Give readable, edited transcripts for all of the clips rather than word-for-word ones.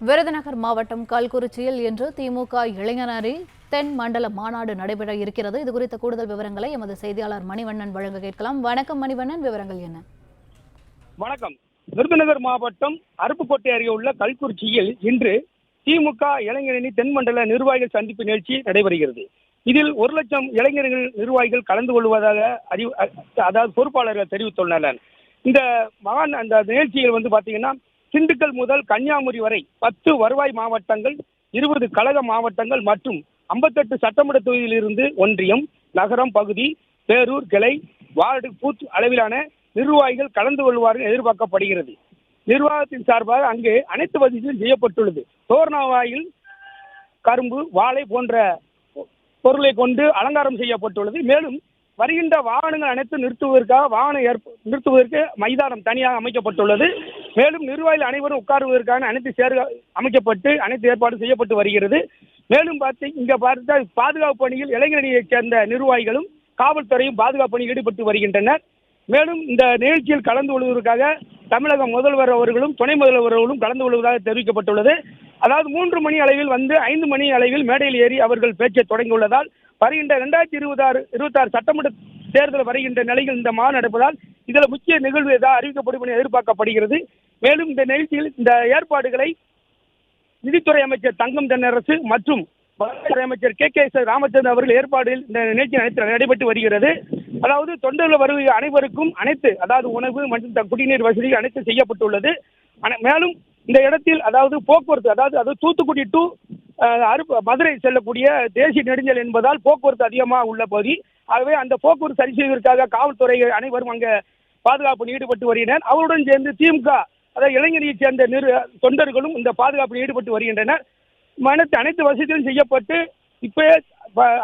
விருதுநகர் மாவட்டம் கல்குறிச்சியில் இன்று திமுக இளைஞரணி தென் மண்டல மாநாடு நடைபெற இருக்கிறது. இதுகுறித்த கூடுதல் விவரங்களை எமது செய்தியாளர் மணிவண்ணன் வழங்க கேட்கலாம். வணக்கம் மணிவண்ணன், விவரங்கள் என்ன? வணக்கம். விருதுநகர் மாவட்டம் அருப்புக்கோட்டை அருகே உள்ள கல்குறிச்சியில் இன்று திமுக இளைஞரணி தென் மண்டல நிர்வாகிகள் சந்திப்பு நிகழ்ச்சி நடைபெறுகிறது. இதில் 1 லட்சம் இளைஞர்கள் நிர்வாகிகள் கலந்து கொள்வதாக அதாவது பொறுப்பாளர்கள் தெரிவித்துள்ளனர். இந்த அந்த நிகழ்ச்சியில் பாத்தீங்கன்னா திண்டுக்கல் முதல் கன்னியாகுமரி வரை 10 வருவாய் மாவட்டங்கள், 20 கழக மாவட்டங்கள் மற்றும் 58 சட்டமன்ற தொகுதியில் இருந்து ஒன்றியம், நகரம் பகுதி, பேரூர், கிளை, வார்டு, பூத் அளவிலான நிர்வாகிகள் கலந்து கொள்வார்கள் எதிர்பார்க்கப்படுகிறது. நிர்வாகத்தின் சார்பாக அங்கே அனைத்து வசதிகளும் செய்யப்பட்டுள்ளது. தோரணவாயில் கரும்பு, வாழை போன்ற பொருளை கொண்டு அலங்காரம் செய்யப்பட்டுள்ளது. மேலும் வருகின்ற வாகனங்கள் அனைத்து நிறுத்துவதற்கு மைதானம் தனியாக அமைக்கப்பட்டுள்ளது. மேலும் நிர்வாகிகள் அனைவரும் உட்காருவதற்கான அனைத்து அமைக்கப்பட்டு அனைத்து ஏற்பாடு செய்யப்பட்டு வருகிறது. மேலும் இங்க பாதுகாப்பு பணியில் இளைஞரணியைச் சேர்ந்த நிர்வாகிகளும் காவல்துறையும் பாதுகாப்பு பணியில் ஈடுபட்டு வருகின்றனர். மேலும் இந்த நிகழ்ச்சியில் கலந்து கொள்வதற்காக தமிழக முதல்வர் அவர்களும் துணை முதல்வர் அவர்களும் கலந்து கொள்வதாக தெரிவிக்கப்பட்டுள்ளது. அதாவது 3 மணி அளவில் 5 மணி அளவில் மேடையில் ஏறி அவர்கள் பேச்சை தொடங்கியுள்ளதால் வருகின்ற 2026 சட்டமன்ற தேர்தல் வருகின்ற நிலையில் இந்த மாநாடு நடப்பதால் இதில் முக்கிய நிகழ்வு ஏதாவது அறிவிக்கப்படும் என எதிர்பார்க்கப்படுகிறது. மேலும் இந்த நிகழ்ச்சியில் இந்த ஏற்பாடுகளை நிதித்துறை அமைச்சர் தங்கம் தென்னரசு மற்றும் வருவாய்த்துறை அமைச்சர் KK ராமச்சந்திரன் அவர்கள் ஏற்பாடில் இந்த நிகழ்ச்சி நடைபெற்று வருகிறது. அதாவது தொண்டர்கள் வருகை அனைவருக்கும் அதாவது உணவு மற்றும் குடிநீர் வசதி அனைத்து செய்யப்பட்டுள்ளது. மேலும் இந்த இடத்தில் அதாவது போக்குவரத்து அதாவது தூத்துக்குடி டு மதுரை செல்லக்கூடிய தேசிய நெடுஞ்சாலை என்பதால் போக்குவரத்து அதிகமாக உள்ள பகுதி. ஆகவே அந்த போக்குவரத்து சரி செய்வதற்காக காவல்துறை அனைவரும் அங்கே பாதுகாப்பில் ஈடுபட்டு வருகின்றனர். அவருடன் சேர்ந்து திமுக அதாவது இளைஞரைச் சேர்ந்த தொண்டர்களும் இந்த பாதுகாப்பில் ஈடுபட்டு வருகின்றனர். அனைத்து வசதிகளும் செய்யப்பட்டு இப்போ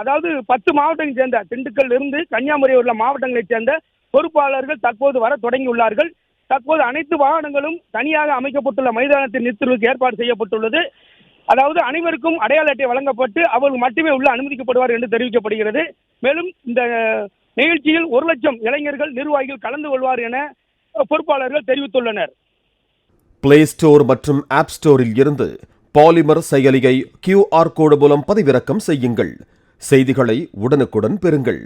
அதாவது 10 மாவட்டங்களைச் சேர்ந்த திண்டுக்கல் இருந்து கன்னியாகுமரி உள்ள மாவட்டங்களைச் சேர்ந்த பொறுப்பாளர்கள் தற்போது வர தொடங்கியுள்ளார்கள். தற்போது அனைத்து வாகனங்களும் தனியாக அமைக்கப்பட்டுள்ள மைதானத்தில் நிறுத்துவதற்கு ஏற்பாடு செய்யப்பட்டுள்ளது. அதாவது அனைவருக்கும் அடையாள அட்டை வழங்கப்பட்டு அவர்கள் மட்டுமே உள்ள அனுமதிக்கப்படுவார் என்று தெரிவிக்கப்படுகிறது. மேலும் இந்த நிகழ்ச்சியில் 1 லட்சம் இளைஞர்கள் நிர்வாகிகள் கலந்து கொள்வார் என பொறுப்பாளர்கள் தெரிவித்துள்ளனர். பிளே ஸ்டோர் மற்றும் ஆப் ஸ்டோரில் இருந்து பாலிமர் செயலியை QR கோடு மூலம் பதிவிறக்கம் செய்யுங்கள். செய்திகளை உடனுக்குடன் பெறுங்கள்.